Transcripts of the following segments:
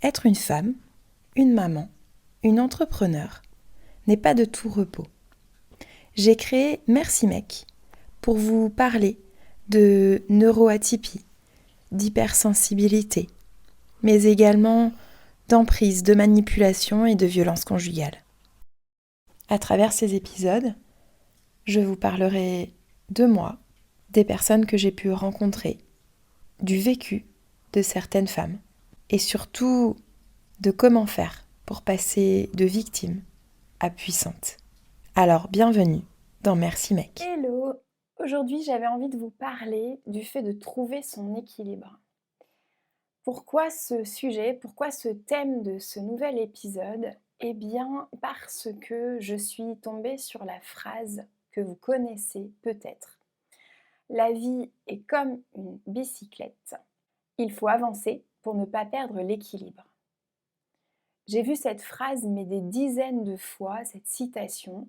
Être une femme, une maman, une entrepreneure n'est pas de tout repos. J'ai créé Merci Mec pour vous parler de neuroatypie, d'hypersensibilité, mais également d'emprise, de manipulation et de violence conjugale. À travers ces épisodes, je vous parlerai de moi, des personnes que j'ai pu rencontrer, du vécu de certaines femmes et surtout de comment faire pour passer de victime à puissante. Alors bienvenue dans Merci Mec. Hello! Aujourd'hui, j'avais envie de vous parler du fait de trouver son équilibre. Pourquoi ce sujet? Pourquoi ce thème de ce nouvel épisode? Eh bien, parce que je suis tombée sur la phrase que vous connaissez peut-être. La vie est comme une bicyclette. Il faut avancer pour ne pas perdre l'équilibre. J'ai vu cette phrase mais des dizaines de fois, cette citation,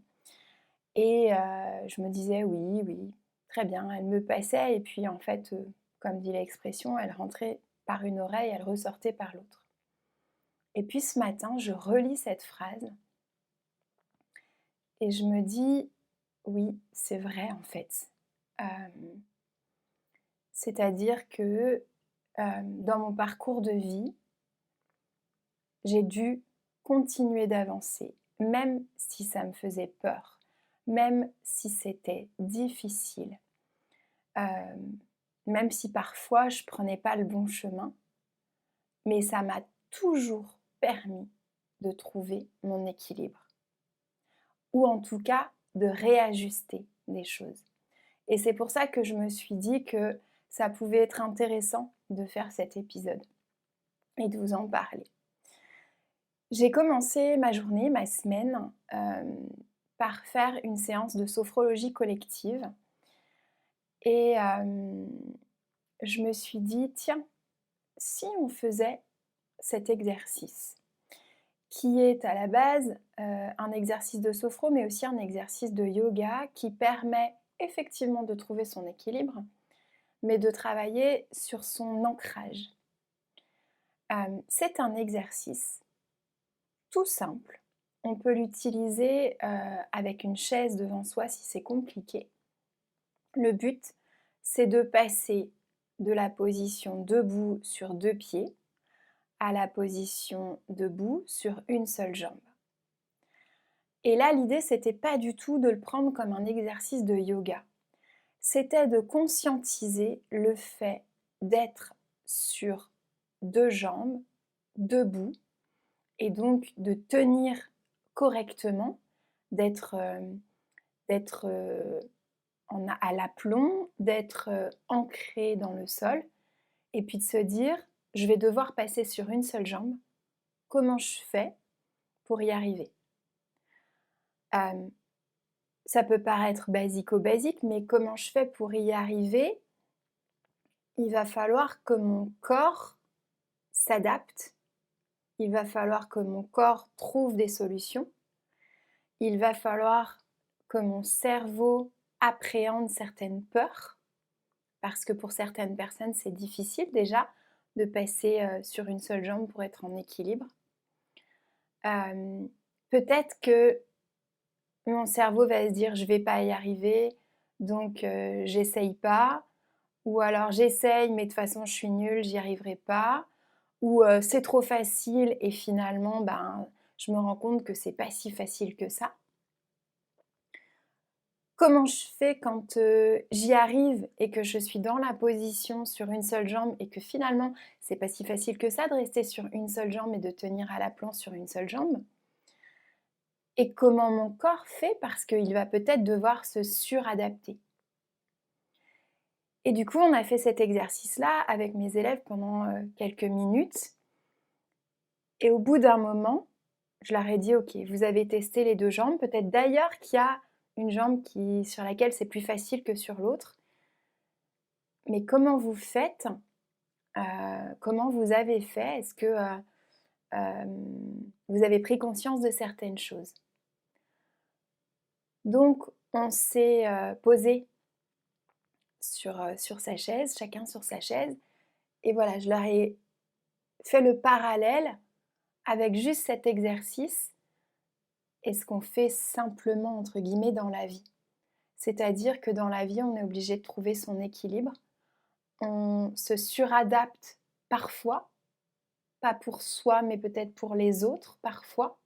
et je me disais: «Oui, très bien». Elle me passait et puis en fait, comme dit l'expression, elle rentrait par une oreille, elle ressortait par l'autre. Et puis ce matin, je relis cette phrase et je me dis: «Oui, c'est vrai en fait». Hem, C'est-à-dire que, dans mon parcours de vie, j'ai dû continuer d'avancer, même si ça me faisait peur, même si c'était difficile. Hem, Même si parfois je prenais pas le bon chemin, mais ça m'a toujours permis de trouver mon équilibre ou en tout cas de réajuster des choses. Et c'est pour ça que je me suis dit que ça pouvait être intéressant de faire cet épisode et de vous en parler. J'ai commencé ma journée, ma semaine, par faire une séance de sophrologie collective et je me suis dit: «Tiens, si on faisait cet exercice qui est à la base un exercice de sophro, mais aussi un exercice de yoga qui permet effectivement de trouver son équilibre, mais de travailler sur son ancrage. C'est un exercice tout simple. On peut l'utiliser avec une chaise devant soi si c'est compliqué. Le but, c'est de passer de la position debout sur deux pieds à la position debout sur une seule jambe. Et là, l'idée, c'était pas du tout de le prendre comme un exercice de yoga. C'était de conscientiser le fait d'être sur deux jambes, debout, et donc de tenir correctement, d'être à l'aplomb, d'être ancré dans le sol, et puis de se dire, je vais devoir passer sur une seule jambe. Comment je fais pour y arriver? Ça peut paraître basico-basique, mais comment je fais pour y arriver? Il va falloir que mon corps s'adapte, il va falloir que mon corps trouve des solutions, il va falloir que mon cerveau appréhende certaines peurs, parce que pour certaines personnes, c'est difficile déjà de passer sur une seule jambe pour être en équilibre. Peut-être que mon cerveau va se dire: «Je vais pas y arriver, donc j'essaye pas». Ou alors: «J'essaye, mais de toute façon, je suis nulle, j'y arriverai pas». Ou «C'est trop facile» et finalement, ben, je me rends compte que c'est pas si facile que ça. Comment je fais quand j'y arrive et que je suis dans la position sur une seule jambe et que finalement, c'est pas si facile que ça de rester sur une seule jambe et de tenir à l'aplomb sur une seule jambe? Et comment mon corps fait parce qu'il va peut-être devoir se suradapter. Et du coup, on a fait cet exercice-là avec mes élèves pendant quelques minutes. Et au bout d'un moment, je leur ai dit: «OK, vous avez testé les deux jambes, peut-être d'ailleurs qu'il y a une jambe sur laquelle c'est plus facile que sur l'autre. Mais comment vous faites? Comment vous avez fait? Est-ce que vous avez pris conscience de certaines choses?» Donc on s'est posé sur sa chaise, chacun sur sa chaise, et voilà, je leur ai fait le parallèle avec juste cet exercice et ce qu'on fait simplement, entre guillemets, dans la vie. C'est-à-dire que dans la vie, on est obligé de trouver son équilibre. On se suradapte parfois, pas pour soi, mais peut-être pour les autres parfois,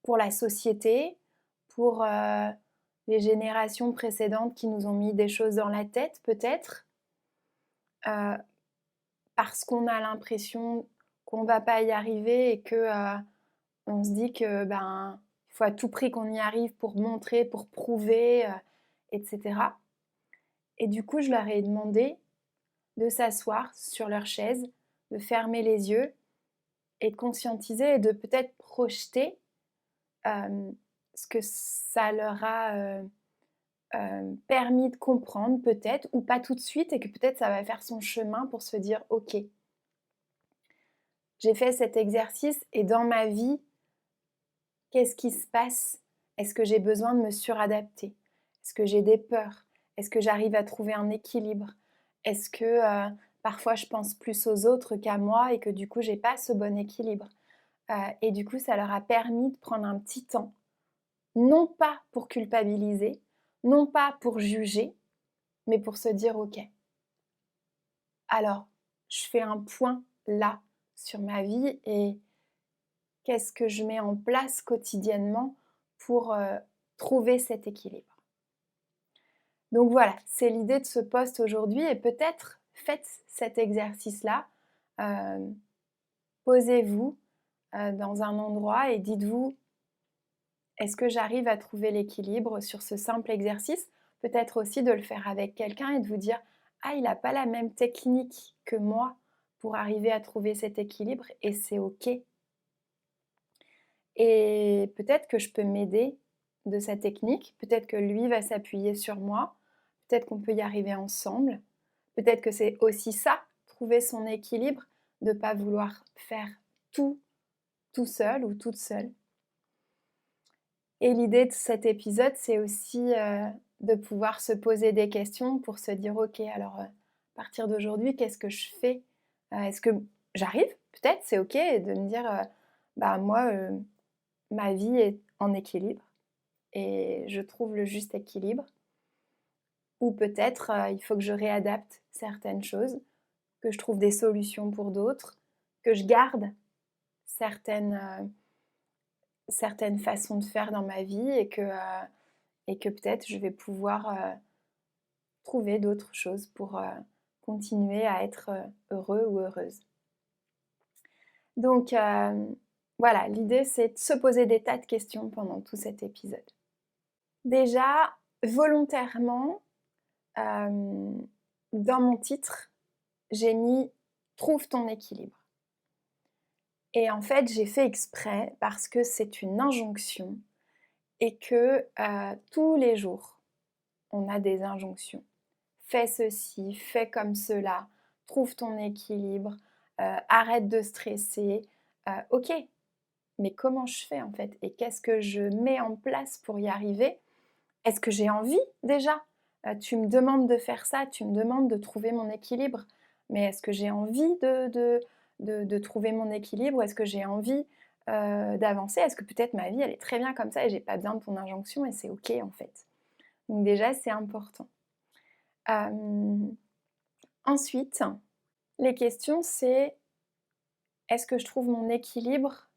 pour la société, pour les générations précédentes qui nous ont mis des choses dans la tête peut-être, parce qu'on a l'impression qu'on ne va pas y arriver et que on se dit que il faut à tout prix qu'on y arrive pour montrer, pour prouver, etc. Et du coup, je leur ai demandé de s'asseoir sur leur chaise, de fermer les yeux et de conscientiser et de peut-être projeter ce que ça leur a permis de comprendre peut-être, ou pas tout de suite, et que peut-être ça va faire son chemin pour se dire « Ok, j'ai fait cet exercice et dans ma vie, qu'est-ce qui se passe? Est-ce que j'ai besoin de me suradapter? Est-ce que j'ai des peurs? Est-ce que j'arrive à trouver un équilibre? Est-ce que parfois je pense plus aux autres qu'à moi et que du coup j'ai pas ce bon équilibre ?» Et du coup, ça leur a permis de prendre un petit temps, non pas pour culpabiliser, non pas pour juger, mais pour se dire « Ok, alors je fais un point là sur ma vie et qu'est-ce que je mets en place quotidiennement pour trouver cet équilibre ?» Donc voilà, c'est l'idée de ce post aujourd'hui et peut-être faites cet exercice-là. Posez-vous dans un endroit et dites-vous: est-ce que j'arrive à trouver l'équilibre sur ce simple exercice? Peut-être aussi de le faire avec quelqu'un et de vous dire: ah, il n'a pas la même technique que moi pour arriver à trouver cet équilibre et c'est OK. Et peut-être que je peux m'aider de sa technique, peut-être que lui va s'appuyer sur moi, peut-être qu'on peut y arriver ensemble, peut-être que c'est aussi ça, trouver son équilibre, de ne pas vouloir faire tout seul ou toute seule. Et l'idée de cet épisode, c'est aussi de pouvoir se poser des questions pour se dire « Ok, alors à partir d'aujourd'hui, qu'est-ce que je fais? Est-ce que j'arrive? Peut-être, c'est OK. » Et de me dire moi, ma vie est en équilibre et je trouve le juste équilibre. Ou peut-être il faut que je réadapte certaines choses, que je trouve des solutions pour d'autres, que je garde certaines façons de faire dans ma vie et que peut-être je vais pouvoir trouver d'autres choses pour continuer à être heureux ou heureuse. Donc voilà, l'idée c'est de se poser des tas de questions pendant tout cet épisode. Déjà, volontairement, dans mon titre, j'ai mis « Trouve ton équilibre ». Et en fait, j'ai fait exprès parce que c'est une injonction et que tous les jours, on a des injonctions. Fais ceci, fais comme cela, trouve ton équilibre, arrête de stresser. Ok, mais comment je fais en fait? Et qu'est-ce que je mets en place pour y arriver? Est-ce que j'ai envie déjà? Tu me demandes de faire ça, tu me demandes de trouver mon équilibre, mais est-ce que j'ai envie de trouver mon équilibre? Est-ce que j'ai envie d'avancer? Est-ce que peut-être ma vie elle est très bien comme ça et j'ai pas besoin de ton injonction et c'est ok en fait? Donc déjà c'est important. Ensuite, les questions c'est: est-ce que je trouve mon équilibre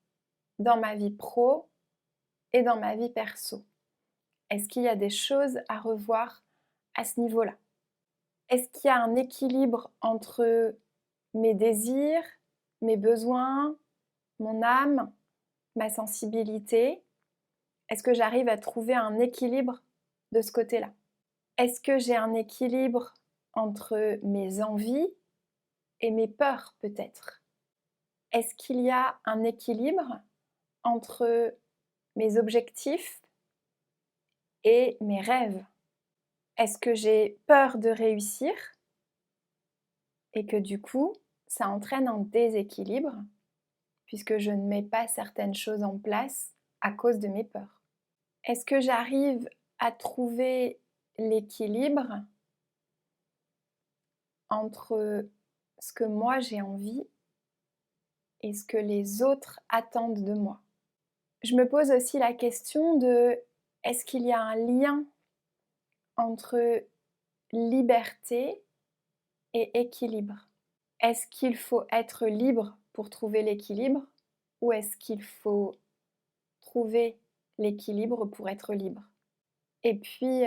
dans ma vie pro et dans ma vie perso? Est-ce qu'il y a des choses à revoir à ce niveau-là? Est-ce qu'il y a un équilibre entre mes désirs, mes besoins, mon âme, ma sensibilité? Est-ce que j'arrive à trouver un équilibre de ce côté-là? Est-ce que j'ai un équilibre entre mes envies et mes peurs peut-être? Est-ce qu'il y a un équilibre entre mes objectifs et mes rêves? Est-ce que j'ai peur de réussir et que du coup, ça entraîne un déséquilibre puisque je ne mets pas certaines choses en place à cause de mes peurs? Est-ce que j'arrive à trouver l'équilibre entre ce que moi j'ai envie et ce que les autres attendent de moi. Je me pose aussi la question de est-ce qu'il y a un lien entre liberté et équilibre? Est-ce qu'il faut être libre pour trouver l'équilibre ou est-ce qu'il faut trouver l'équilibre pour être libre? Et puis,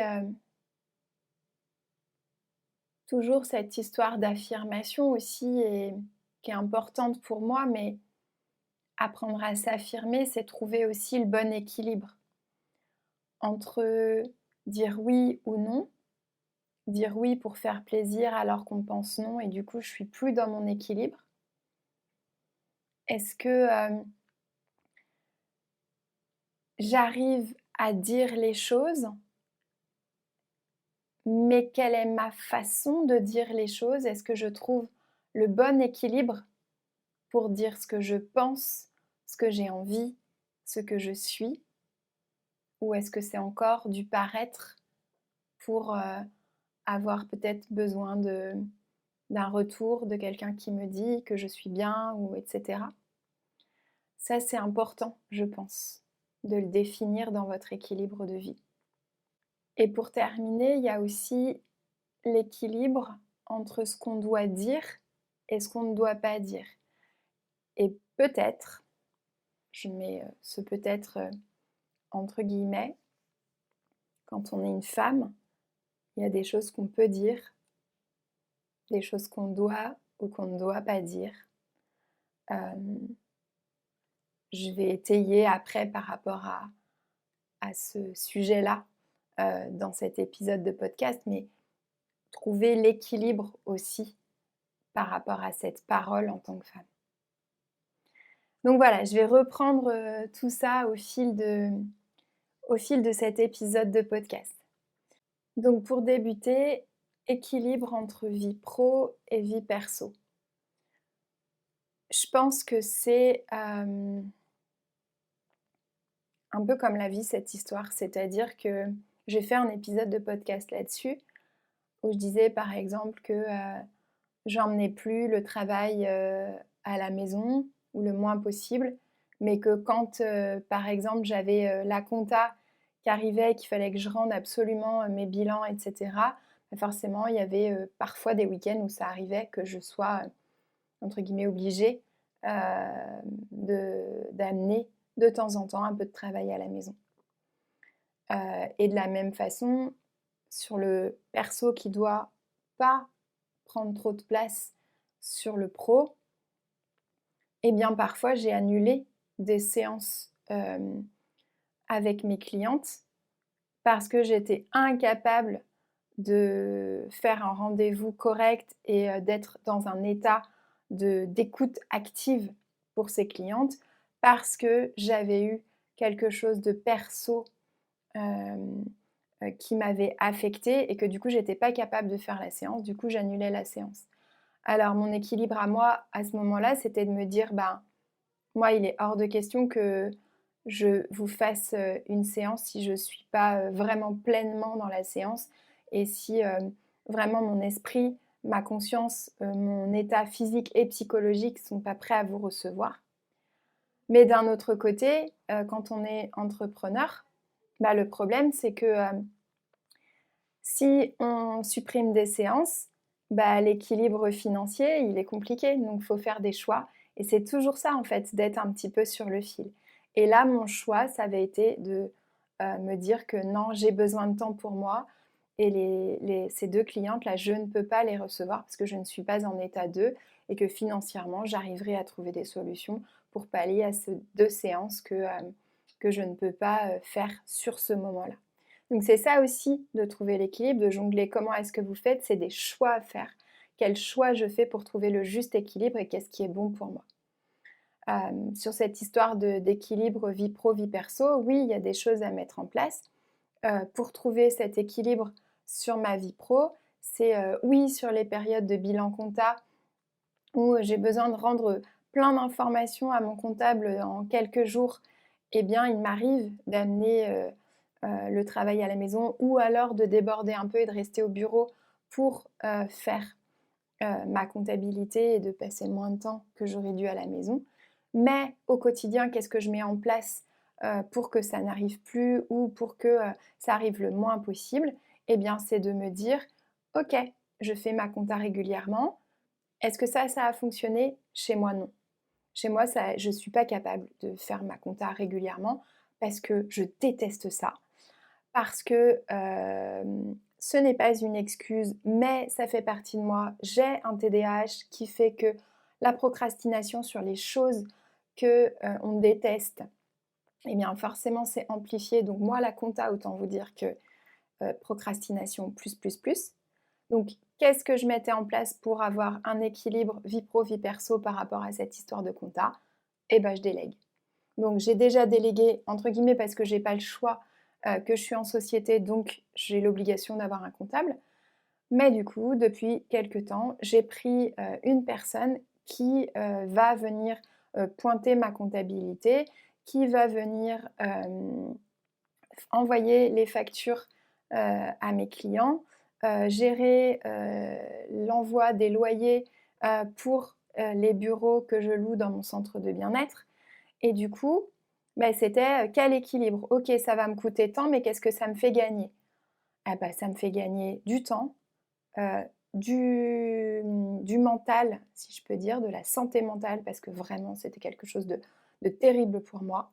toujours cette histoire d'affirmation aussi qui est importante pour moi, mais apprendre à s'affirmer, c'est trouver aussi le bon équilibre entre dire oui ou non, dire oui pour faire plaisir alors qu'on pense non et du coup je suis plus dans mon équilibre. Est-ce que j'arrive à dire les choses, mais quelle est ma façon de dire les choses? Est-ce que je trouve le bon équilibre pour dire ce que je pense, ce que j'ai envie, ce que je suis? Ou est-ce que c'est encore du paraître pour avoir peut-être besoin d'un retour de quelqu'un qui me dit que je suis bien ou etc. Ça, c'est important, je pense, de le définir dans votre équilibre de vie. Et pour terminer, il y a aussi l'équilibre entre ce qu'on doit dire et ce qu'on ne doit pas dire. Et peut-être, je mets ce peut-être entre guillemets, quand on est une femme, il y a des choses qu'on peut dire, des choses qu'on doit ou qu'on ne doit pas dire. Je vais étayer après par rapport à ce sujet-là dans cet épisode de podcast, mais trouver l'équilibre aussi par rapport à cette parole en tant que femme. Donc voilà, je vais reprendre tout ça au fil de cet épisode de podcast. Donc pour débuter, équilibre entre vie pro et vie perso. Je pense que c'est un peu comme la vie, cette histoire. C'est-à-dire que j'ai fait un épisode de podcast là-dessus où je disais par exemple que j'emmenais plus le travail à la maison ou le moins possible, mais que quand par exemple j'avais la compta qui arrivait et qu'il fallait que je rende absolument mes bilans, etc., forcément il y avait parfois des week-ends où ça arrivait que je sois entre guillemets obligée d'amener de temps en temps un peu de travail à la maison. Et de la même façon, sur le perso qui doit pas prendre trop de place sur le pro, eh bien parfois j'ai annulé des séances avec mes clientes parce que j'étais incapable de faire un rendez-vous correct et d'être dans un état d'écoute active pour ces clientes parce que j'avais eu quelque chose de perso qui m'avait affectée et que du coup j'étais pas capable de faire la séance, du coup j'annulais la séance. Alors mon équilibre à moi à ce moment-là, c'était de me dire moi il est hors de question que je vous fasse une séance si je suis pas vraiment pleinement dans la séance et si vraiment mon esprit, ma conscience, mon état physique et psychologique sont pas prêts à vous recevoir. Mais d'un autre côté, quand on est entrepreneur, le problème c'est que si on supprime des séances, l'équilibre financier, il est compliqué, donc il faut faire des choix. Et c'est toujours ça, en fait, d'être un petit peu sur le fil. Et là, mon choix, ça avait été de me dire que non, j'ai besoin de temps pour moi. Et ces deux clientes-là, je ne peux pas les recevoir parce que je ne suis pas en état d'eux et que financièrement, j'arriverai à trouver des solutions pour pallier à ces deux séances que je ne peux pas faire sur ce moment-là. Donc c'est ça aussi de trouver l'équilibre, de jongler. Comment est-ce que vous faites? C'est des choix à faire. Quel choix je fais pour trouver le juste équilibre et qu'est-ce qui est bon pour moi? Sur cette histoire d'équilibre vie pro, vie perso, oui, il y a des choses à mettre en place. Pour trouver cet équilibre sur ma vie pro, c'est oui, sur les périodes de bilan compta où j'ai besoin de rendre plein d'informations à mon comptable en quelques jours, eh bien, il m'arrive d'amener le travail à la maison ou alors de déborder un peu et de rester au bureau pour faire ma comptabilité et de passer moins de temps que j'aurais dû à la maison. Mais au quotidien, qu'est-ce que je mets en place pour que ça n'arrive plus ou pour que ça arrive le moins possible? Eh bien, c'est de me dire, ok, je fais ma compta régulièrement. Est-ce que ça a fonctionné? Chez moi, non. Chez moi, je ne suis pas capable de faire ma compta régulièrement parce que je déteste ça. Parce que ce n'est pas une excuse, mais ça fait partie de moi. J'ai un TDAH qui fait que la procrastination sur les choses qu'on déteste, eh bien forcément c'est amplifié. Donc moi, la compta, autant vous dire que procrastination plus. Donc qu'est-ce que je mettais en place pour avoir un équilibre vie pro, vie perso par rapport à cette histoire de compta? Eh bien je délègue. Donc j'ai déjà délégué, entre guillemets, parce que j'ai pas le choix, que je suis en société, donc j'ai l'obligation d'avoir un comptable. Mais du coup, depuis quelque temps, j'ai pris une personne qui va venir pointer ma comptabilité, qui va venir envoyer les factures à mes clients, gérer l'envoi des loyers pour les bureaux que je loue dans mon centre de bien-être. Et du coup, c'était quel équilibre? Ok, ça va me coûter tant, mais qu'est-ce que ça me fait gagner? Ah bah, ça me fait gagner du temps, euh, du mental, si je peux dire, de la santé mentale, parce que vraiment, c'était quelque chose de terrible pour moi.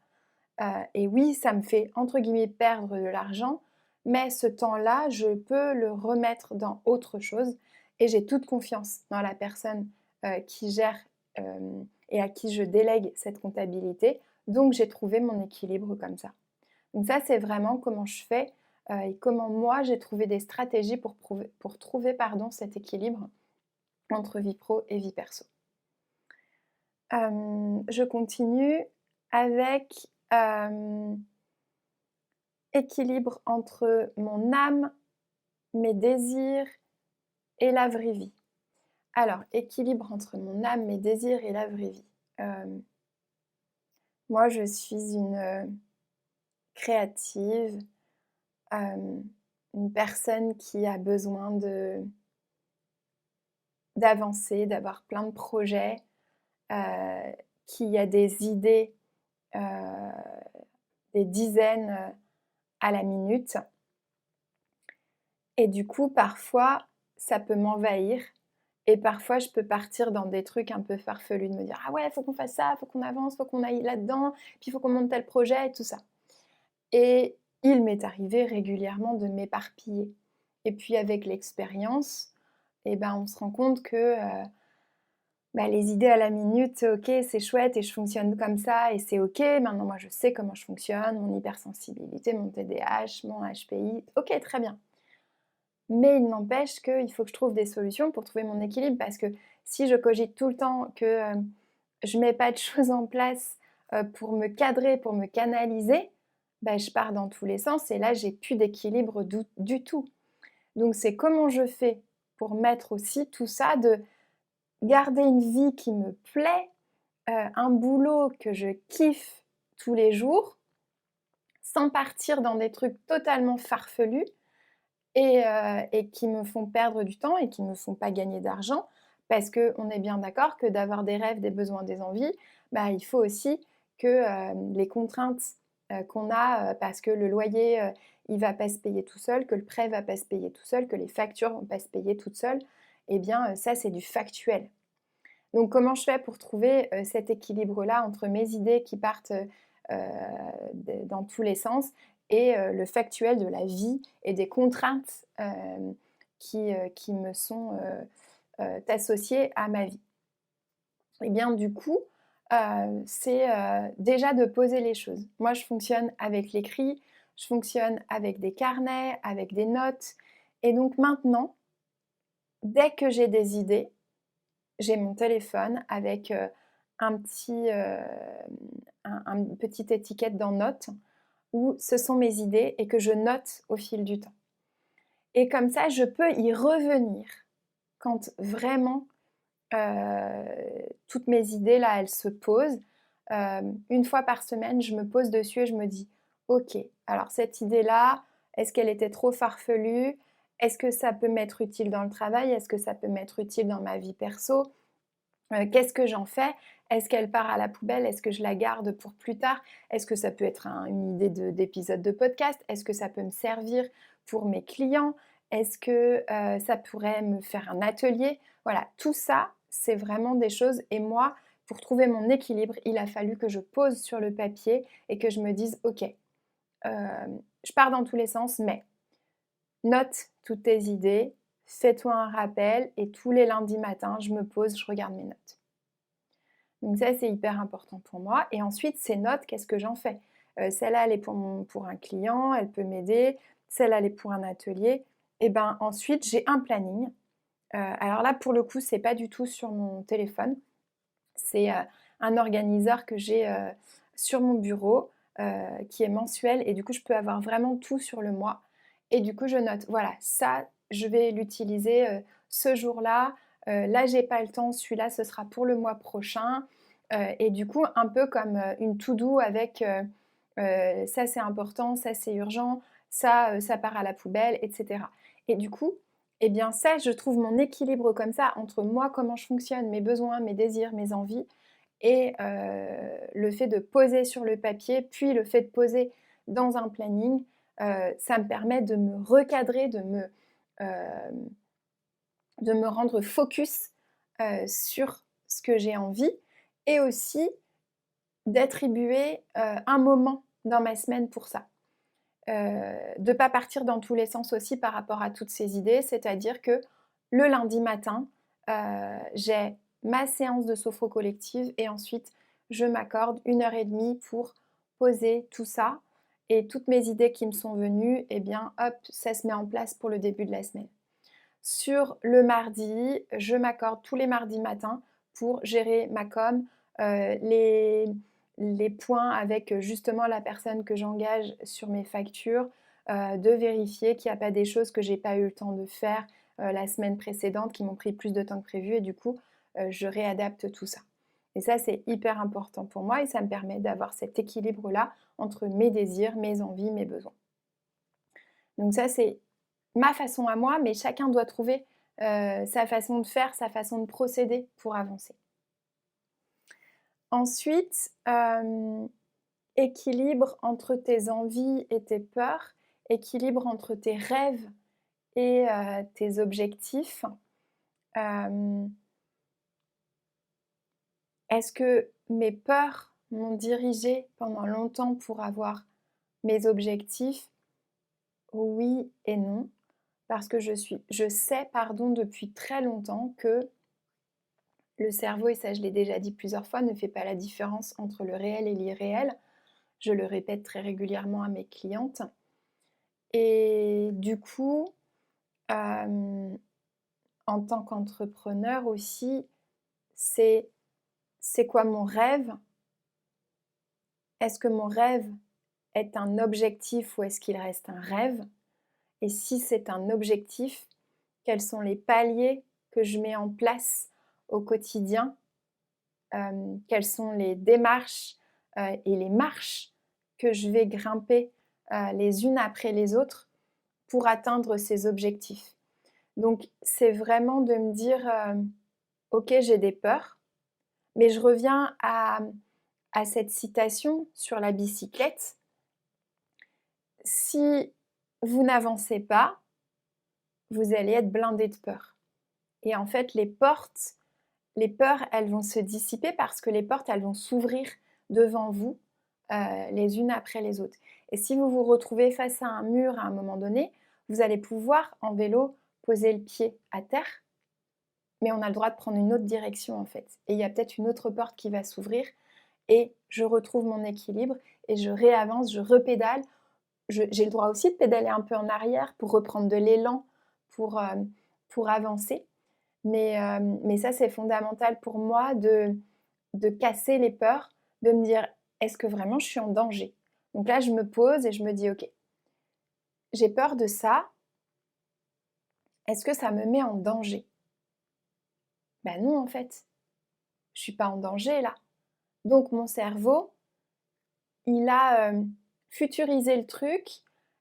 Et oui, ça me fait, entre guillemets, perdre de l'argent, mais ce temps-là, je peux le remettre dans autre chose. Et j'ai toute confiance dans la personne qui gère et à qui je délègue cette comptabilité. Donc, j'ai trouvé mon équilibre comme ça. Donc ça, c'est vraiment comment je fais et comment moi, j'ai trouvé des stratégies pour trouver cet équilibre entre vie pro et vie perso. Je continue avec équilibre entre mon âme, mes désirs et la vraie vie. Alors, équilibre entre mon âme, mes désirs et la vraie vie. Moi, je suis une créative, une personne qui a besoin d'avancer, d'avoir plein de projets, qui a des idées, des dizaines à la minute. Et du coup, parfois, ça peut m'envahir. Et parfois, je peux partir dans des trucs un peu farfelus, de me dire « Ah ouais, il faut qu'on fasse ça, il faut qu'on avance, il faut qu'on aille là-dedans, puis il faut qu'on monte tel projet et tout ça. » Et il m'est arrivé régulièrement de m'éparpiller. Et puis avec l'expérience, on se rend compte que les idées à la minute, ok, c'est chouette et je fonctionne comme ça et c'est ok. Maintenant, moi, je sais comment je fonctionne, mon hypersensibilité, mon TDAH, mon HPI. Ok, très bien. Mais il n'empêche qu'il faut que je trouve des solutions pour trouver mon équilibre parce que si je cogite tout le temps que je ne mets pas de choses en place pour me cadrer, pour me canaliser, je pars dans tous les sens et là, j'ai plus d'équilibre du tout. Donc, c'est comment je fais pour mettre aussi tout ça, de garder une vie qui me plaît, un boulot que je kiffe tous les jours, sans partir dans des trucs totalement farfelus, et qui me font perdre du temps et qui ne me font pas gagner d'argent. Parce qu'on est bien d'accord que d'avoir des rêves, des besoins, des envies, il faut aussi que les contraintes qu'on a, parce que le loyer, il ne va pas se payer tout seul, que le prêt ne va pas se payer tout seul, que les factures ne vont pas se payer toutes seules, eh bien ça c'est du factuel. Donc comment je fais pour trouver cet équilibre-là entre mes idées qui partent dans tous les sens et le factuel de la vie et des contraintes qui me sont associées à ma vie. Et bien du coup, c'est déjà de poser les choses. Moi, je fonctionne avec l'écrit, je fonctionne avec des carnets, avec des notes. Et donc maintenant, dès que j'ai des idées, j'ai mon téléphone avec une petite étiquette dans notes où ce sont mes idées et que je note au fil du temps. Et comme ça, je peux y revenir quand vraiment toutes mes idées, là, elles se posent. Une fois par semaine, je me pose dessus et je me dis « Ok, alors cette idée-là, est-ce qu'elle était trop farfelue? Est-ce que ça peut m'être utile dans le travail? Est-ce que ça peut m'être utile dans ma vie perso? Qu'est-ce que j'en fais? Est-ce qu'elle part à la poubelle? Est-ce que je la garde pour plus tard? Est-ce que ça peut être une idée d'épisode de podcast? Est-ce que ça peut me servir pour mes clients? Est-ce que ça pourrait me faire un atelier? Voilà, tout ça, c'est vraiment des choses. Et moi, pour trouver mon équilibre, il a fallu que je pose sur le papier et que je me dise, ok, je pars dans tous les sens, mais note toutes tes idées, fais-toi un rappel et tous les lundis matins, je me pose, je regarde mes notes. Donc ça, c'est hyper important pour moi. Et ensuite, ces notes, qu'est-ce que j'en fais? Celle-là, elle est pour un client, elle peut m'aider. Celle-là, elle est pour un atelier. Et ben ensuite, j'ai un planning. Alors là, pour le coup, c'est pas du tout sur mon téléphone. C'est un organiseur que j'ai sur mon bureau qui est mensuel. Et du coup, je peux avoir vraiment tout sur le mois. Et du coup, je note, voilà, ça, je vais l'utiliser ce jour-là. Là, j'ai pas le temps, celui-là, ce sera pour le mois prochain. Et du coup, un peu comme une to-do avec ça, c'est important, ça, c'est urgent, ça part à la poubelle, etc. Et du coup, eh bien ça, je trouve mon équilibre comme ça entre moi, comment je fonctionne, mes besoins, mes désirs, mes envies, et le fait de poser sur le papier, puis le fait de poser dans un planning, ça me permet de me recadrer, de me rendre focus sur ce que j'ai envie, et aussi d'attribuer un moment dans ma semaine pour ça. De ne pas partir dans tous les sens aussi par rapport à toutes ces idées, c'est-à-dire que le lundi matin, j'ai ma séance de sophro collective et ensuite je m'accorde 1 heure et demie pour poser tout ça, et toutes mes idées qui me sont venues, eh bien hop, ça se met en place pour le début de la semaine. Sur le mardi, je m'accorde tous les mardis matins pour gérer ma com, les points avec justement la personne que j'engage sur mes factures, de vérifier qu'il n'y a pas des choses que j'ai pas eu le temps de faire la semaine précédente qui m'ont pris plus de temps que prévu, et du coup je réadapte tout ça. Et ça, c'est hyper important pour moi et ça me permet d'avoir cet équilibre-là entre mes désirs, mes envies, mes besoins. Donc ça, c'est ma façon à moi, mais chacun doit trouver sa façon de faire, sa façon de procéder pour avancer. Ensuite, équilibre entre tes envies et tes peurs, équilibre entre tes rêves et tes objectifs. Est-ce que mes peurs m'ont dirigée pendant longtemps pour avoir mes objectifs? Oui et non. Parce que je sais depuis très longtemps que le cerveau, et ça je l'ai déjà dit plusieurs fois, ne fait pas la différence entre le réel et l'irréel. Je le répète très régulièrement à mes clientes. Et du coup, en tant qu'entrepreneur aussi, c'est quoi mon rêve? Est-ce que mon rêve est un objectif ou est-ce qu'il reste un rêve? Et si c'est un objectif, quels sont les paliers que je mets en place au quotidien? Quelles sont les démarches et les marches que je vais grimper les unes après les autres pour atteindre ces objectifs? Donc, c'est vraiment de me dire, ok, j'ai des peurs, mais je reviens à cette citation sur la bicyclette. Si vous n'avancez pas, vous allez être blindé de peur. Et en fait, les peurs, elles vont se dissiper parce que les portes, elles vont s'ouvrir devant vous les unes après les autres. Et si vous vous retrouvez face à un mur à un moment donné, vous allez pouvoir, en vélo, poser le pied à terre, mais on a le droit de prendre une autre direction en fait. Et il y a peut-être une autre porte qui va s'ouvrir et je retrouve mon équilibre et je réavance, je repédale. J'ai le droit aussi de pédaler un peu en arrière pour reprendre de l'élan, pour avancer. Mais ça, c'est fondamental pour moi de casser les peurs, de me dire, est-ce que vraiment je suis en danger? Donc là, je me pose et je me dis, ok, j'ai peur de ça. Est-ce que ça me met en danger? Ben non, en fait. Je suis pas en danger là. Donc mon cerveau, il a futurisé le truc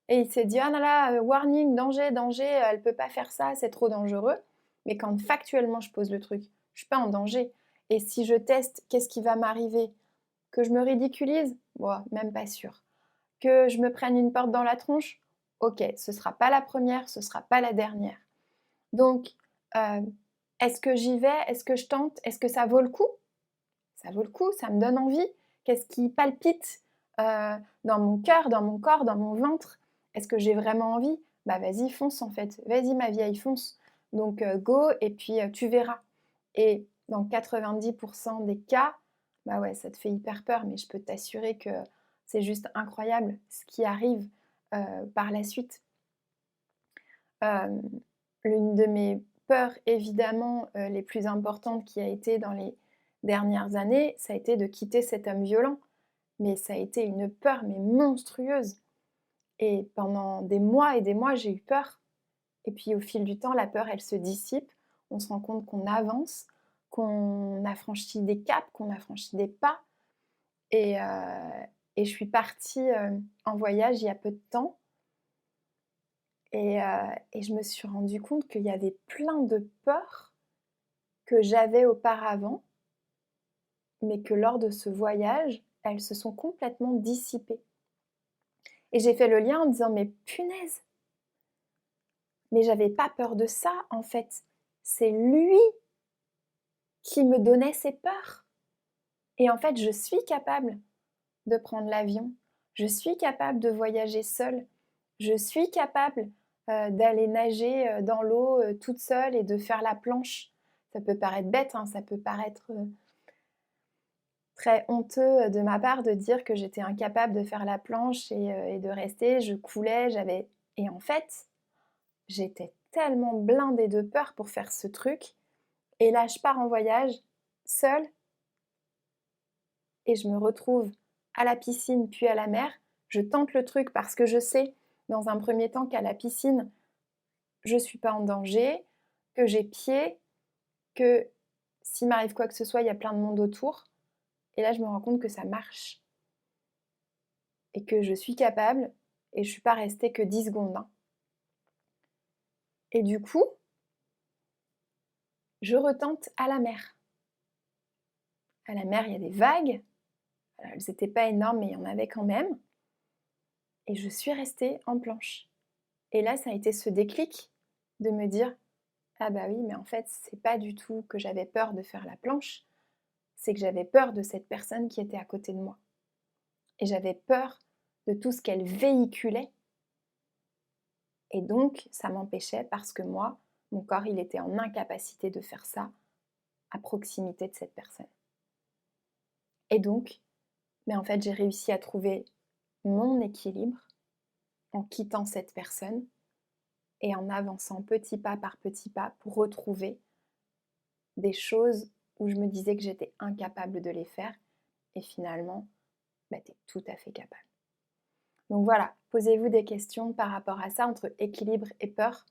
et il s'est dit, ah là là, warning, danger, danger, elle peut pas faire ça, c'est trop dangereux. Mais quand factuellement je pose le truc, je suis pas en danger. Et si je teste, qu'est-ce qui va m'arriver? Que je me ridiculise? Bon, même pas sûr. Que je me prenne une porte dans la tronche? Ok, ce sera pas la première, ce sera pas la dernière. Donc, est-ce que j'y vais? Est-ce que je tente? Est-ce que ça vaut le coup? Ça vaut le coup, ça me donne envie. Qu'est-ce qui palpite dans mon cœur, dans mon corps, dans mon ventre? Est-ce que j'ai vraiment envie? Bah vas-y, fonce en fait. Vas-y ma vieille, fonce. Donc go et puis tu verras. Et dans 90% des cas, bah ouais, ça te fait hyper peur, mais je peux t'assurer que c'est juste incroyable ce qui arrive par la suite. L'une de mes peurs, évidemment, les plus importantes qui a été dans les dernières années, ça a été de quitter cet homme violent. Mais ça a été une peur, mais monstrueuse. Et pendant des mois et des mois, j'ai eu peur. Et puis au fil du temps, la peur, elle se dissipe. On se rend compte qu'on avance, qu'on a franchi des caps, qu'on a franchi des pas. Et, je suis partie en voyage il y a peu de temps. Et je me suis rendu compte qu'il y avait plein de peurs que j'avais auparavant, mais que lors de ce voyage, elles se sont complètement dissipées. Et j'ai fait le lien en me disant, mais punaise, mais j'avais pas peur de ça en fait. C'est lui qui me donnait ses peurs. Et en fait, je suis capable de prendre l'avion. Je suis capable de voyager seule. Je suis capable d'aller nager dans l'eau toute seule et de faire la planche. Ça peut paraître bête, hein, ça peut paraître très honteux de ma part de dire que j'étais incapable de faire la planche et de rester. Je coulais, j'avais... Et en fait, j'étais tellement blindée de peur pour faire ce truc. Et là, je pars en voyage seule et je me retrouve à la piscine puis à la mer. Je tente le truc parce que je sais, dans un premier temps, qu'à la piscine, je ne suis pas en danger, que j'ai pied, que s'il m'arrive quoi que ce soit, il y a plein de monde autour. Et là, je me rends compte que ça marche. Et que je suis capable et je ne suis pas restée que 10 secondes. Hein. Et du coup, je retente à la mer. À la mer, il y a des vagues. Elles n'étaient pas énormes, mais il y en avait quand même. Et je suis restée en planche. Et là, ça a été ce déclic de me dire, ah bah oui, mais en fait, c'est pas du tout que j'avais peur de faire la planche, c'est que j'avais peur de cette personne qui était à côté de moi. Et j'avais peur de tout ce qu'elle véhiculait. Et donc, ça m'empêchait parce que moi, mon corps, il était en incapacité de faire ça à proximité de cette personne. Et donc, mais en fait, j'ai réussi à trouver mon équilibre en quittant cette personne et en avançant petit pas par petit pas pour retrouver des choses où je me disais que j'étais incapable de les faire et finalement, bah, tu es tout à fait capable. Donc voilà, posez-vous des questions par rapport à ça entre équilibre et peur.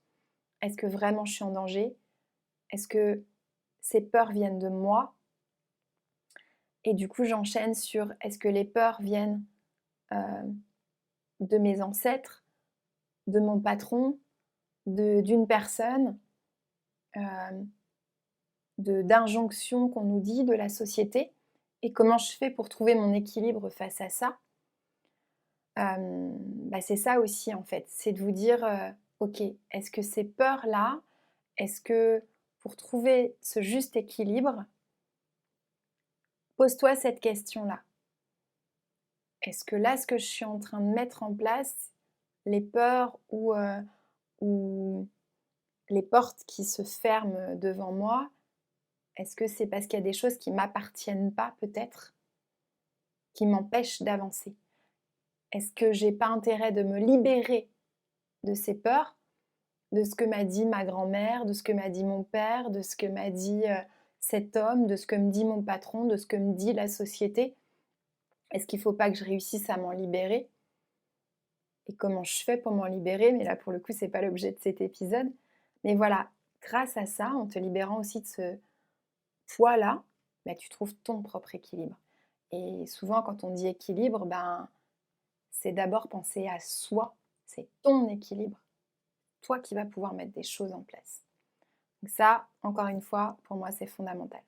Est-ce que vraiment je suis en danger? Est-ce que ces peurs viennent de moi? Et du coup, j'enchaîne sur est-ce que les peurs viennent de mes ancêtres, de mon patron, d'une personne, d'injonctions qu'on nous dit, de la société, et comment je fais pour trouver mon équilibre face à ça. Bah c'est ça aussi en fait, c'est de vous dire, ok, est-ce que ces peurs-là, est-ce que pour trouver ce juste équilibre, pose-toi cette question-là. Est-ce que là, ce que je suis en train de mettre en place, les peurs ou les portes qui se ferment devant moi, est-ce que c'est parce qu'il y a des choses qui ne m'appartiennent pas peut-être, qui m'empêchent d'avancer? Est-ce que j'ai pas intérêt de me libérer de ces peurs, de ce que m'a dit ma grand-mère, de ce que m'a dit mon père, de ce que m'a dit cet homme, de ce que me dit mon patron, de ce que me dit la société? Est-ce qu'il ne faut pas que je réussisse à m'en libérer? Et comment je fais pour m'en libérer? Mais là, pour le coup, ce n'est pas l'objet de cet épisode. Mais voilà, grâce à ça, en te libérant aussi de ce poids-là, bah, tu trouves ton propre équilibre. Et souvent, quand on dit équilibre, ben, c'est d'abord penser à soi. C'est ton équilibre. Toi qui vas pouvoir mettre des choses en place. Donc ça, encore une fois, pour moi, c'est fondamental.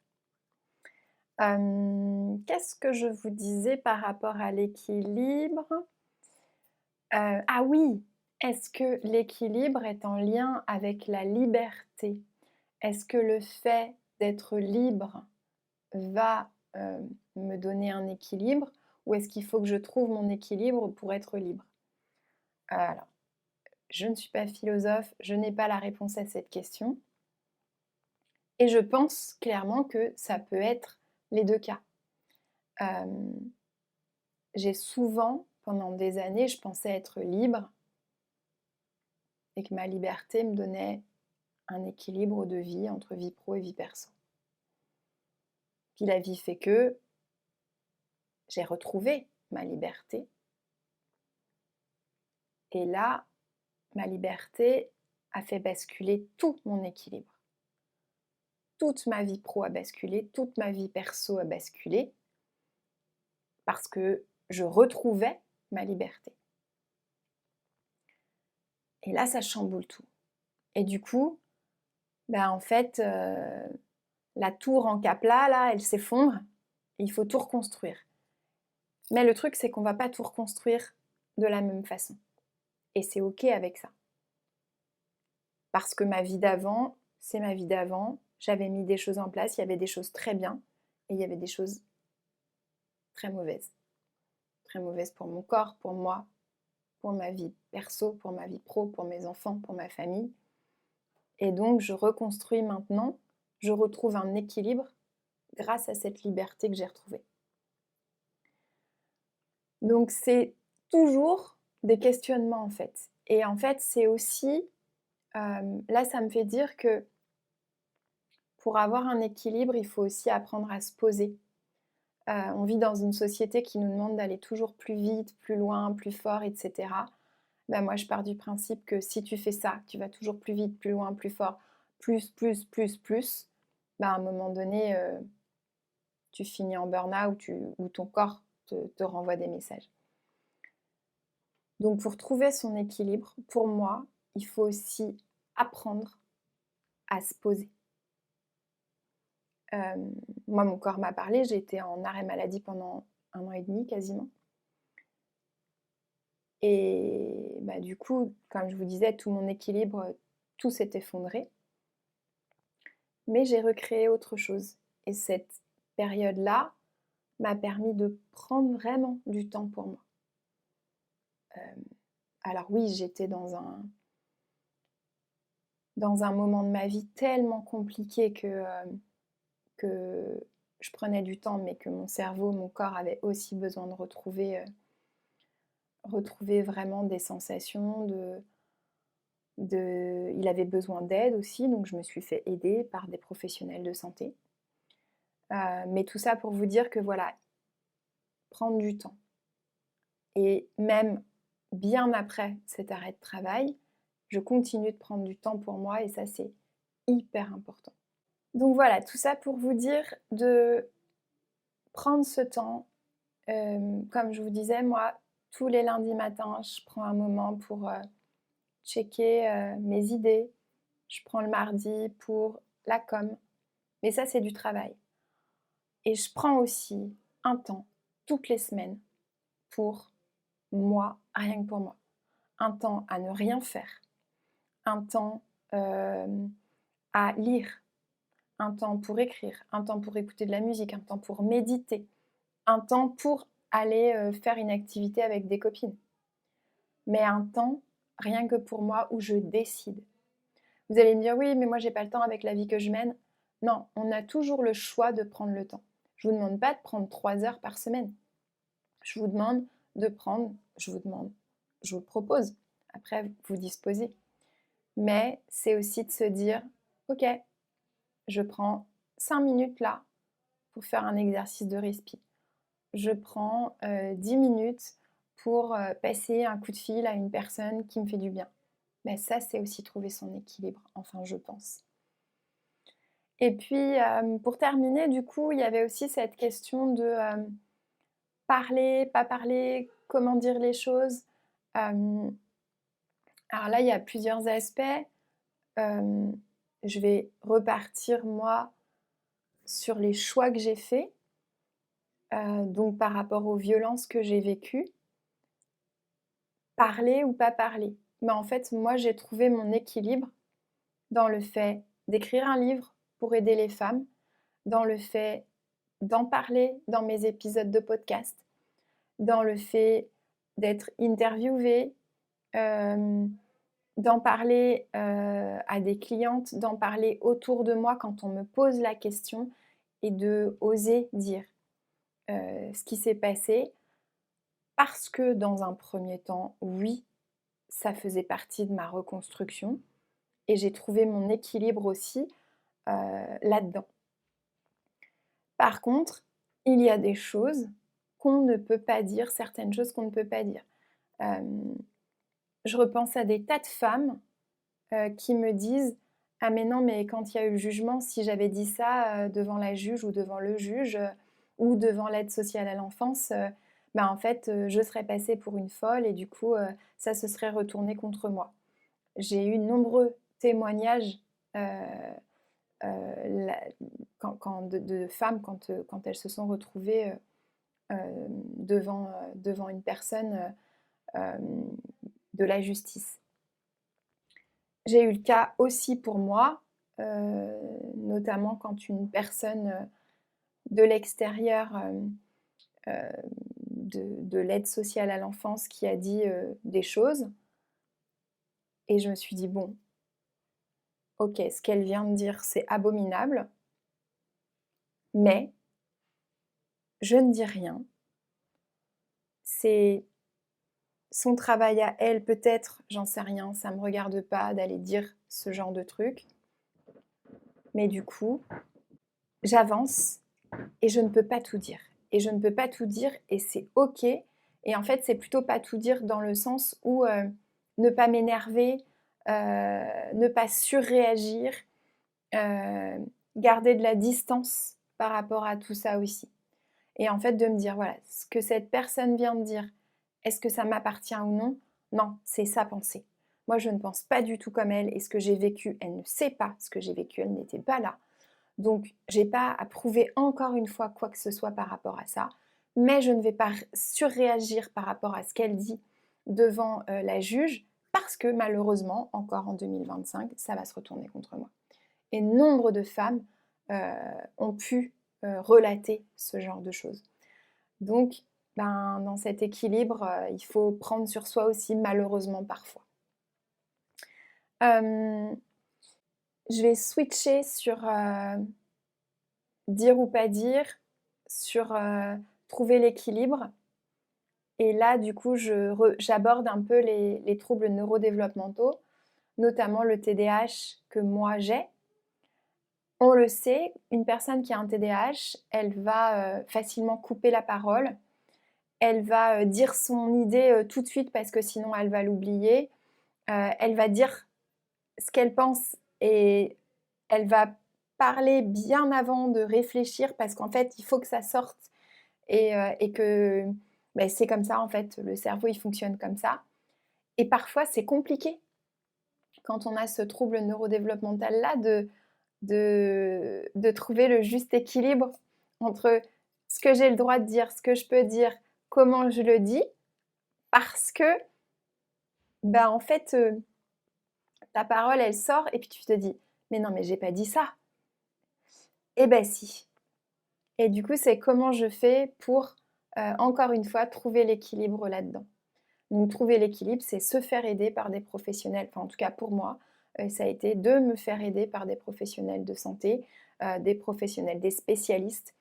Qu'est-ce que je vous disais par rapport à l'équilibre? Ah oui! Est-ce que l'équilibre est en lien avec la liberté? Est-ce que le fait d'être libre va, me donner un équilibre? Ou est-ce qu'il faut que je trouve mon équilibre pour être libre? Alors, je ne suis pas philosophe, je n'ai pas la réponse à cette question et je pense clairement que ça peut être les 2 cas. J'ai souvent, pendant des années, je pensais être libre et que ma liberté me donnait un équilibre de vie entre vie pro et vie perso. Puis la vie fait que j'ai retrouvé ma liberté et là, ma liberté a fait basculer tout mon équilibre. Toute ma vie pro a basculé, toute ma vie perso a basculé parce que je retrouvais ma liberté. Et là, ça chamboule tout. Et du coup, en fait, la tour en cap-là, là, elle s'effondre. Il faut tout reconstruire. Mais le truc, c'est qu'on ne va pas tout reconstruire de la même façon. Et c'est OK avec ça. Parce que ma vie d'avant, c'est ma vie d'avant. J'avais mis des choses en place, il y avait des choses très bien et il y avait des choses très mauvaises. Très mauvaises pour mon corps, pour moi, pour ma vie perso, pour ma vie pro, pour mes enfants, pour ma famille. Et donc, je reconstruis maintenant, je retrouve un équilibre grâce à cette liberté que j'ai retrouvée. Donc, c'est toujours des questionnements en fait. Et en fait, c'est aussi, là, ça me fait dire que pour avoir un équilibre, il faut aussi apprendre à se poser. On vit dans une société qui nous demande d'aller toujours plus vite, plus loin, plus fort, etc. Moi, je pars du principe que si tu fais ça, tu vas toujours plus vite, plus loin, plus fort, plus, à un moment donné, tu finis en burn-out ou ton corps te renvoie des messages. Donc pour trouver son équilibre, pour moi, il faut aussi apprendre à se poser. Moi, mon corps m'a parlé, j'ai été en arrêt maladie pendant 1 an et demi quasiment. Et du coup, comme je vous disais, tout mon équilibre, tout s'est effondré. Mais j'ai recréé autre chose. Et cette période-là m'a permis de prendre vraiment du temps pour moi. Alors oui, j'étais dans un moment de ma vie tellement compliqué que je prenais du temps, mais que mon cerveau, mon corps avait aussi besoin de retrouver vraiment des sensations, il avait besoin d'aide aussi, donc je me suis fait aider par des professionnels de santé. Mais tout ça pour vous dire que voilà, prendre du temps. Et même bien après cet arrêt de travail, je continue de prendre du temps pour moi et ça, c'est hyper important. Donc voilà, tout ça pour vous dire de prendre ce temps. Comme je vous disais, moi, tous les lundis matins, je prends un moment pour checker mes idées. Je prends le mardi pour la com. Mais ça, c'est du travail. Et je prends aussi un temps, toutes les semaines, pour moi, rien que pour moi. Un temps à ne rien faire. Un temps à lire. Un temps pour écrire. Un temps pour écouter de la musique. Un temps pour méditer. Un temps pour aller faire une activité avec des copines. Mais un temps, rien que pour moi, où je décide. Vous allez me dire, oui, mais moi, j'ai pas le temps avec la vie que je mène. Non, on a toujours le choix de prendre le temps. Je vous demande pas de prendre 3 heures par semaine. Je vous demande de prendre, je vous le propose. Après, vous disposez. Mais c'est aussi de se dire, ok, je prends 5 minutes là pour faire un exercice de respi. Je prends 10 minutes pour passer un coup de fil à une personne qui me fait du bien. Mais ça, c'est aussi trouver son équilibre, enfin, je pense. Et puis, pour terminer, du coup, il y avait aussi cette question de parler, pas parler, comment dire les choses. Alors là, il y a plusieurs aspects. Je vais repartir, moi, sur les choix que j'ai faits. Donc par rapport aux violences que j'ai vécues, parler ou pas parler? Mais en fait, moi, j'ai trouvé mon équilibre dans le fait d'écrire un livre pour aider les femmes, dans le fait d'en parler dans mes épisodes de podcast, dans le fait d'être interviewée, hem, d'en parler, à des clientes, d'en parler autour de moi quand on me pose la question et d'oser dire, ce qui s'est passé. Parce que dans un premier temps, oui, ça faisait partie de ma reconstruction et j'ai trouvé mon équilibre aussi, là-dedans. Par contre, il y a des choses qu'on ne peut pas dire, certaines choses qu'on ne peut pas dire. Hem, je repense à des tas de femmes, qui me disent: «Ah mais non, mais quand il y a eu le jugement, si j'avais dit ça, devant la juge ou devant le juge, ou devant l'aide sociale à l'enfance, bah, en fait, je serais passée pour une folle et du coup, ça se serait retourné contre moi». J'ai eu nombreux témoignages, heu la quand de femmes quand elles se sont retrouvées, devant une personne, de la justice. J'ai eu le cas aussi pour moi, notamment quand une personne, de l'extérieur, de l'aide sociale à l'enfance qui a dit, des choses et je me suis dit: «Bon, OK, ce qu'elle vient de dire, c'est abominable, mais je ne dis rien. C'est son travail à elle peut-être, j'en sais rien, ça me regarde pas d'aller dire ce genre de truc, mais du coup, j'avance et je ne peux pas tout dire et je ne peux pas tout dire et c'est OK et en fait, c'est plutôt pas tout dire dans le sens où, ne pas m'énerver, ne pas surréagir, garder de la distance par rapport à tout ça aussi et en fait, de me dire: «Voilà, ce que cette personne vient de dire, est-ce que ça m'appartient ou non? Non, c'est sa pensée. Moi, je ne pense pas du tout comme elle et ce que j'ai vécu, elle ne sait pas ce que j'ai vécu, elle n'était pas là. Donc, j'ai pas à prouver encore une fois quoi que ce soit par rapport à ça, mais je ne vais pas surréagir par rapport à ce qu'elle dit devant la juge parce que malheureusement, encore en 2025, ça va se retourner contre moi. Et nombre de femmes ont pu relater ce genre de choses. Donc, ben, dans cet équilibre, il faut prendre sur soi aussi, malheureusement, parfois. Euh, je vais switcher sur dire ou pas dire, sur trouver l'équilibre. Et là, du coup, j'aborde un peu les troubles neurodéveloppementaux, notamment le TDAH que moi j'ai. On le sait, une personne qui a un TDAH, elle va facilement couper la parole, elle va dire son idée tout de suite parce que sinon elle va l'oublier, elle va dire ce qu'elle pense et elle va parler bien avant de réfléchir parce qu'en fait, il faut que ça sorte et que ben, c'est comme ça en fait, le cerveau il fonctionne comme ça. Et parfois c'est compliqué quand on a ce trouble neurodéveloppemental là de trouver le juste équilibre entre ce que j'ai le droit de dire, ce que je peux dire, comment je le dis, parce que ben en fait ta parole elle sort et puis tu te dis mais non mais j'ai pas dit ça. Eh ben si. Et du coup c'est comment je fais pour encore une fois trouver l'équilibre là-dedans. Donc trouver l'équilibre, c'est se faire aider par des professionnels, enfin en tout cas pour moi, ça a été de me faire aider par des professionnels de santé, des professionnels, des spécialistes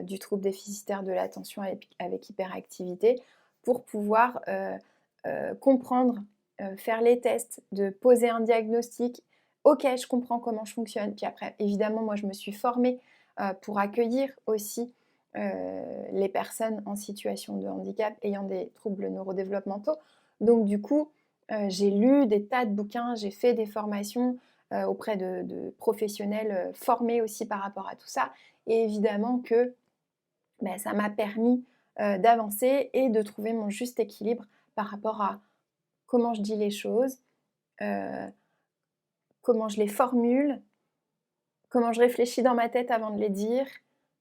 du trouble déficitaire de l'attention avec hyperactivité pour pouvoir comprendre, faire les tests, de poser un diagnostic. Ok, je comprends comment je fonctionne. Puis après, évidemment, moi, je me suis formée pour accueillir aussi les personnes en situation de handicap ayant des troubles neurodéveloppementaux. Donc du coup, j'ai lu des tas de bouquins, j'ai fait des formations auprès de professionnels formés aussi par rapport à tout ça. Et évidemment que ben, ça m'a permis d'avancer et de trouver mon juste équilibre par rapport à comment je dis les choses, euh, comment je les formule, comment je réfléchis dans ma tête avant de les dire,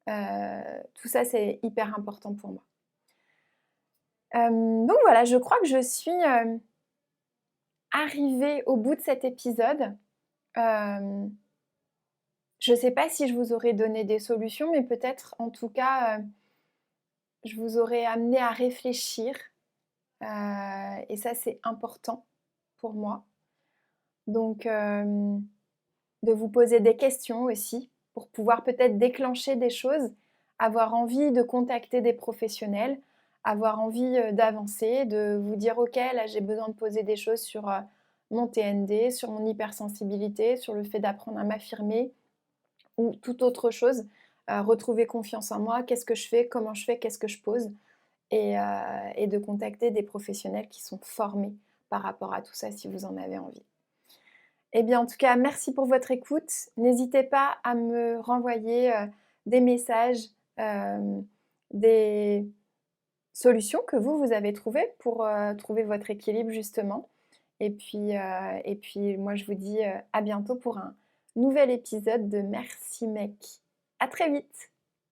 Tout ça, c'est hyper important pour moi. Donc voilà, je crois que je suis arrivée au bout de cet épisode. Je ne sais pas si je vous aurais donné des solutions, mais peut-être en tout cas, je vous aurais amené à réfléchir. Et ça, c'est important pour moi. Donc, de vous poser des questions aussi pour pouvoir peut-être déclencher des choses, avoir envie de contacter des professionnels, avoir envie d'avancer, de vous dire ok, là j'ai besoin de poser des choses sur mon TND, sur mon hypersensibilité, sur le fait d'apprendre à m'affirmer ou toute autre chose. Retrouver confiance en moi, qu'est-ce que je fais, comment je fais, qu'est-ce que je pose, et de contacter des professionnels qui sont formés par rapport à tout ça si vous en avez envie. Eh bien, en tout cas, merci pour votre écoute. N'hésitez pas à me renvoyer des messages, des solutions que vous avez trouvées pour trouver votre équilibre justement. Et puis moi, je vous dis à bientôt pour un nouvel épisode de Merci Mec. À très vite!